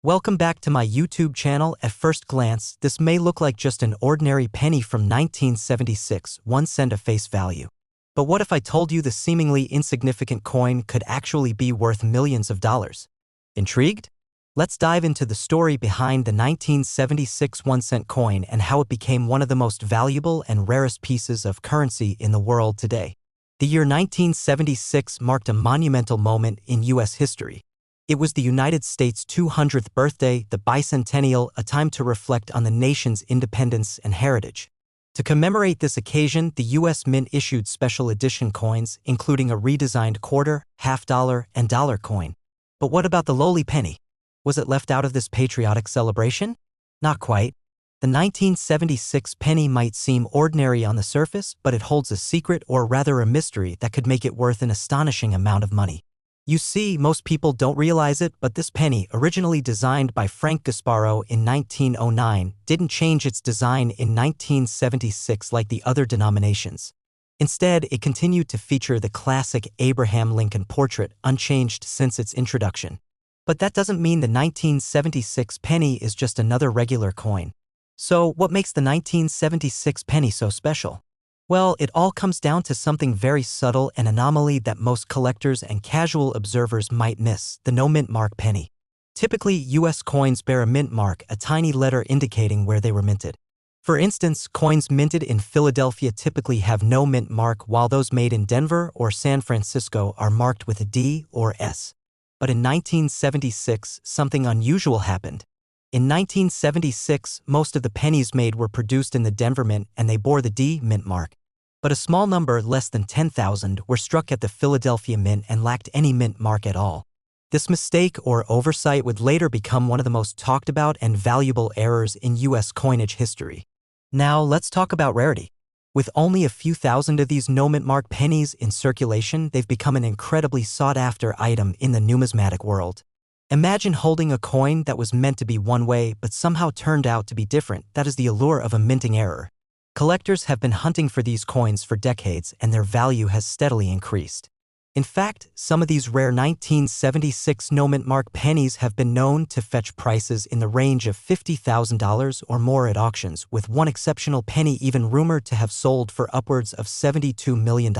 Welcome back to my YouTube channel. At first glance, this may look like just an ordinary penny from 1976, 1 cent of face value. But what if I told you the seemingly insignificant coin could actually be worth millions of dollars? Intrigued? Let's dive into the story behind the 1976 1-cent coin and how it became one of the most valuable and rarest pieces of currency in the world today. The year 1976 marked a monumental moment in U.S. history. It was the United States' 200th birthday, the bicentennial, a time to reflect on the nation's independence and heritage. To commemorate this occasion, the U.S. Mint issued special edition coins, including a redesigned quarter, half-dollar, and dollar coin. But what about the lowly penny? Was it left out of this patriotic celebration? Not quite. The 1976 penny might seem ordinary on the surface, but it holds a secret, or rather a mystery, that could make it worth an astonishing amount of money. You see, most people don't realize it, but this penny, originally designed by Frank Gasparo in 1909, didn't change its design in 1976 like the other denominations. Instead, it continued to feature the classic Abraham Lincoln portrait, unchanged since its introduction. But that doesn't mean the 1976 penny is just another regular coin. So, what makes the 1976 penny so special? Well, it all comes down to something very subtle, an anomaly that most collectors and casual observers might miss: the no mint mark penny. Typically, U.S. coins bear a mint mark, a tiny letter indicating where they were minted. For instance, coins minted in Philadelphia typically have no mint mark, while those made in Denver or San Francisco are marked with a D or S. But in 1976, something unusual happened. In 1976, most of the pennies made were produced in the Denver Mint, and they bore the D mint mark. But a small number, less than 10,000, were struck at the Philadelphia Mint and lacked any mint mark at all. This mistake or oversight would later become one of the most talked about and valuable errors in U.S. coinage history. Now, let's talk about rarity. With only a few thousand of these no mint mark pennies in circulation, they've become an incredibly sought-after item in the numismatic world. Imagine holding a coin that was meant to be one way but somehow turned out to be different. That is the allure of a minting error. Collectors have been hunting for these coins for decades, and their value has steadily increased. In fact, some of these rare 1976 no mint mark pennies have been known to fetch prices in the range of $50,000 or more at auctions, with one exceptional penny even rumored to have sold for upwards of $72 million.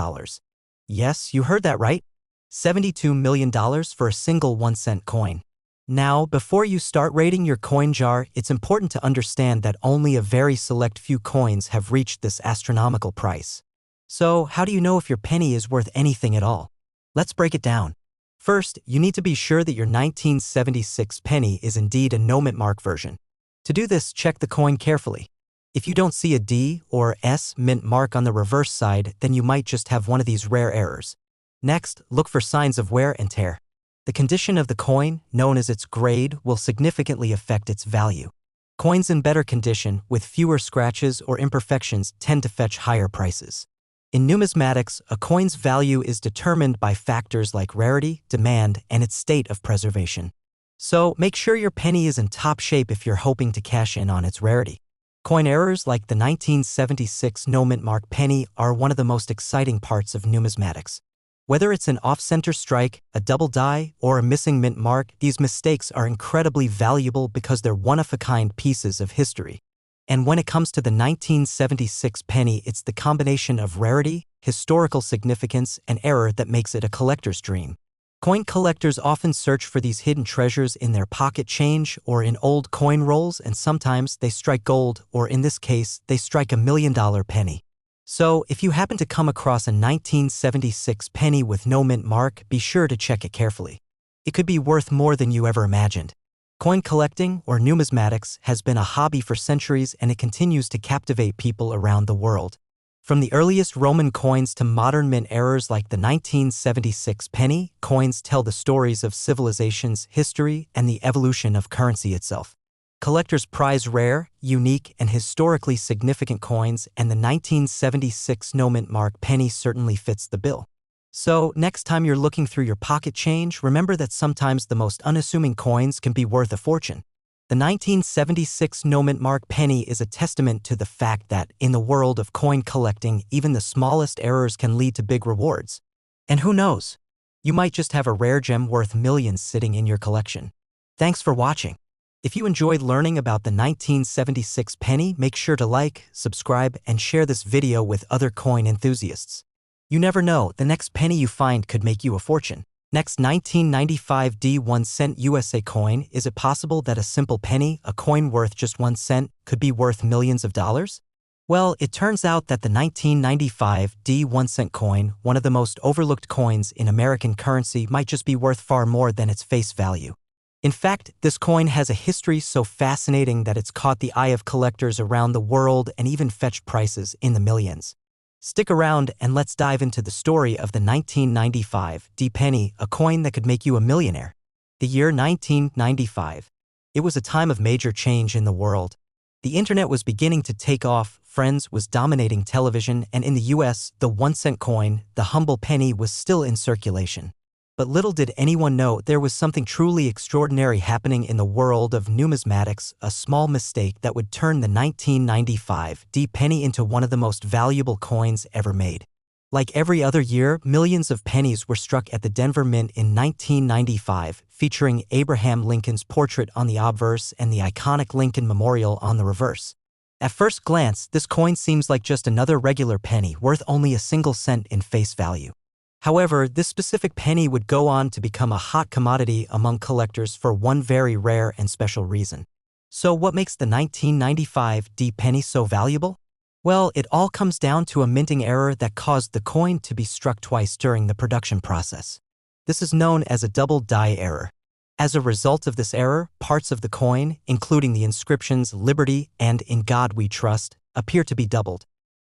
Yes, you heard that right. $72 million for a single 1-cent coin. Now, before you start rating your coin jar, it's important to understand that only a very select few coins have reached this astronomical price. So, how do you know if your penny is worth anything at all? Let's break it down. First, you need to be sure that your 1976 penny is indeed a no mint mark version. To do this, check the coin carefully. If you don't see a D or S mint mark on the reverse side, then you might just have one of these rare errors. Next, look for signs of wear and tear. The condition of the coin, known as its grade, will significantly affect its value. Coins in better condition, with fewer scratches or imperfections, tend to fetch higher prices. In numismatics, a coin's value is determined by factors like rarity, demand, and its state of preservation. So, make sure your penny is in top shape if you're hoping to cash in on its rarity. Coin errors like the 1976 no mint mark penny are one of the most exciting parts of numismatics. Whether it's an off-center strike, a double die, or a missing mint mark, these mistakes are incredibly valuable because they're one-of-a-kind pieces of history. And when it comes to the 1976 penny, it's the combination of rarity, historical significance, and error that makes it a collector's dream. Coin collectors often search for these hidden treasures in their pocket change or in old coin rolls, and sometimes they strike gold, or in this case, they strike $1 million penny. So, if you happen to come across a 1976 penny with no mint mark, be sure to check it carefully. It could be worth more than you ever imagined. Coin collecting, or numismatics, has been a hobby for centuries, and it continues to captivate people around the world. From the earliest Roman coins to modern mint errors like the 1976 penny, coins tell the stories of civilization's history and the evolution of currency itself. Collectors prize rare, unique, and historically significant coins, and the 1976 no mint mark penny certainly fits the bill. So, next time you're looking through your pocket change, remember that sometimes the most unassuming coins can be worth a fortune. The 1976 no mint mark penny is a testament to the fact that, in the world of coin collecting, even the smallest errors can lead to big rewards. And who knows? You might just have a rare gem worth millions sitting in your collection. Thanks for watching. If you enjoyed learning about the 1976 penny, make sure to like, subscribe, and share this video with other coin enthusiasts. You never know, the next penny you find could make you a fortune. Next, 1995 1 cent USA coin. Is it possible that a simple penny, a coin worth just 1 cent, could be worth millions of dollars? Well, it turns out that the 1995 1 cent coin, one of the most overlooked coins in American currency, might just be worth far more than its face value. In fact, this coin has a history so fascinating that it's caught the eye of collectors around the world and even fetched prices in the millions. Stick around and let's dive into the story of the 1995 penny, a coin that could make you a millionaire. The year 1995. It was a time of major change in the world. The internet was beginning to take off, Friends was dominating television, and in the US, the 1 cent coin, the humble penny, was still in circulation. But little did anyone know there was something truly extraordinary happening in the world of numismatics, a small mistake that would turn the 1995 penny into one of the most valuable coins ever made. Like every other year, millions of pennies were struck at the Denver Mint in 1995, featuring Abraham Lincoln's portrait on the obverse and the iconic Lincoln Memorial on the reverse. At first glance, this coin seems like just another regular penny worth only a single cent in face value. However, this specific penny would go on to become a hot commodity among collectors for one very rare and special reason. So what makes the 1995 penny so valuable? Well, it all comes down to a minting error that caused the coin to be struck twice during the production process. This is known as a double die error. As a result of this error, parts of the coin, including the inscriptions "Liberty" and "In God We Trust," appear to be doubled.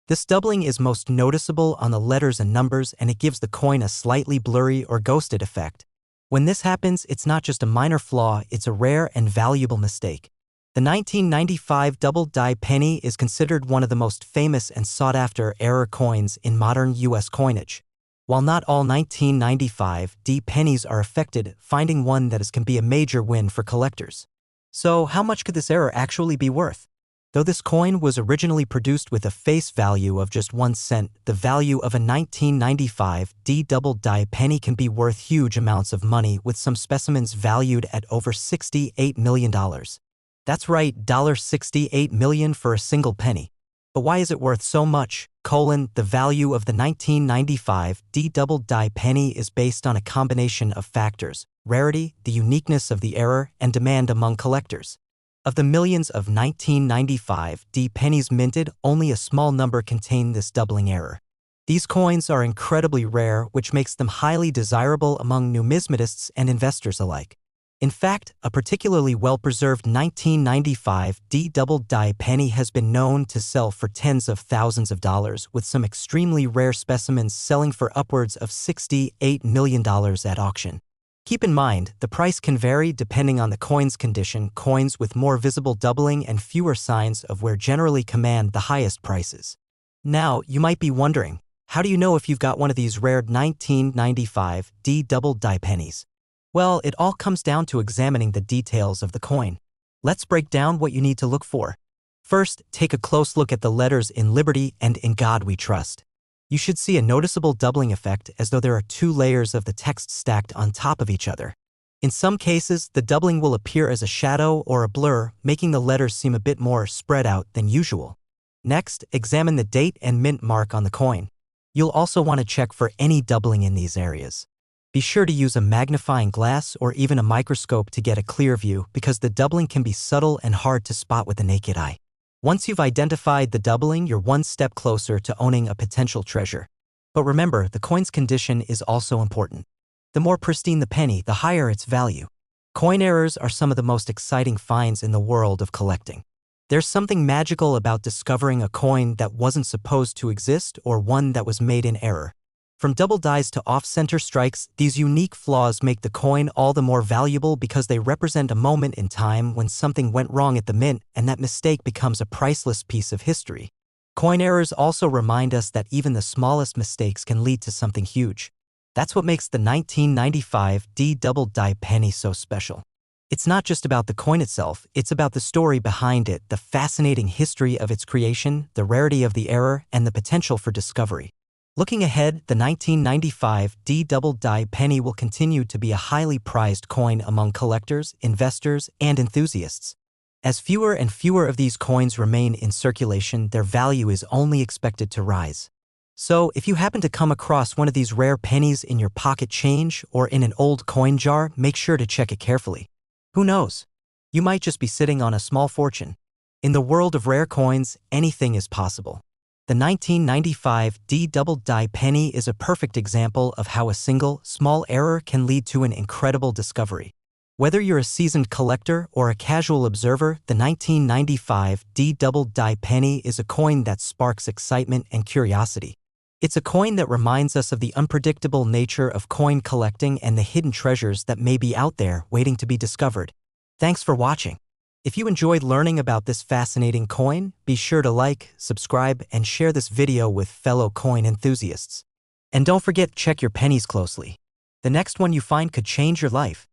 This doubling is most noticeable on the letters and numbers, and it gives the coin a slightly blurry or ghosted effect. When this happens, it's not just a minor flaw, it's a rare and valuable mistake. The 1995 double die penny is considered one of the most famous and sought-after error coins in modern U.S. coinage. While not all 1995 pennies are affected, finding one that can be a major win for collectors. So how much could this error actually be worth? Though this coin was originally produced with a face value of just 1 cent, the value of a 1995 double die penny can be worth huge amounts of money, with some specimens valued at over $68 million. That's right, $68 million for a single penny. But why is it worth so much? The value of the 1995 double die penny is based on a combination of factors: rarity, the uniqueness of the error, and demand among collectors. Of the millions of 1995 pennies minted, only a small number contain this doubling error. These coins are incredibly rare, which makes them highly desirable among numismatists and investors alike. In fact, a particularly well-preserved 1995 double die penny has been known to sell for tens of thousands of dollars, with some extremely rare specimens selling for upwards of $68 million at auction. Keep in mind, the price can vary depending on the coin's condition. Coins with more visible doubling and fewer signs of wear generally command the highest prices. Now, you might be wondering, how do you know if you've got one of these rare 1995 double die pennies? Well, it all comes down to examining the details of the coin. Let's break down what you need to look for. First, take a close look at the letters "In Liberty" and "In God We Trust." You should see a noticeable doubling effect, as though there are two layers of the text stacked on top of each other. In some cases, the doubling will appear as a shadow or a blur, making the letters seem a bit more spread out than usual. Next, examine the date and mint mark on the coin. You'll also want to check for any doubling in these areas. Be sure to use a magnifying glass or even a microscope to get a clear view, because the doubling can be subtle and hard to spot with the naked eye. Once you've identified the doubling, you're one step closer to owning a potential treasure. But remember, the coin's condition is also important. The more pristine the penny, the higher its value. Coin errors are some of the most exciting finds in the world of collecting. There's something magical about discovering a coin that wasn't supposed to exist, or one that was made in error. From double dies to off-center strikes, these unique flaws make the coin all the more valuable because they represent a moment in time when something went wrong at the mint, and that mistake becomes a priceless piece of history. Coin errors also remind us that even the smallest mistakes can lead to something huge. That's what makes the 1995 double die penny so special. It's not just about the coin itself, it's about the story behind it, the fascinating history of its creation, the rarity of the error, and the potential for discovery. Looking ahead, the 1995 D-double die penny will continue to be a highly prized coin among collectors, investors, and enthusiasts. As fewer and fewer of these coins remain in circulation, their value is only expected to rise. So, if you happen to come across one of these rare pennies in your pocket change or in an old coin jar, make sure to check it carefully. Who knows? You might just be sitting on a small fortune. In the world of rare coins, anything is possible. The 1995 D-double die penny is a perfect example of how a single, small error can lead to an incredible discovery. Whether you're a seasoned collector or a casual observer, the 1995 D-double die penny is a coin that sparks excitement and curiosity. It's a coin that reminds us of the unpredictable nature of coin collecting and the hidden treasures that may be out there waiting to be discovered. Thanks for watching. If you enjoyed learning about this fascinating coin, be sure to like, subscribe, and share this video with fellow coin enthusiasts. And don't forget to check your pennies closely. The next one you find could change your life.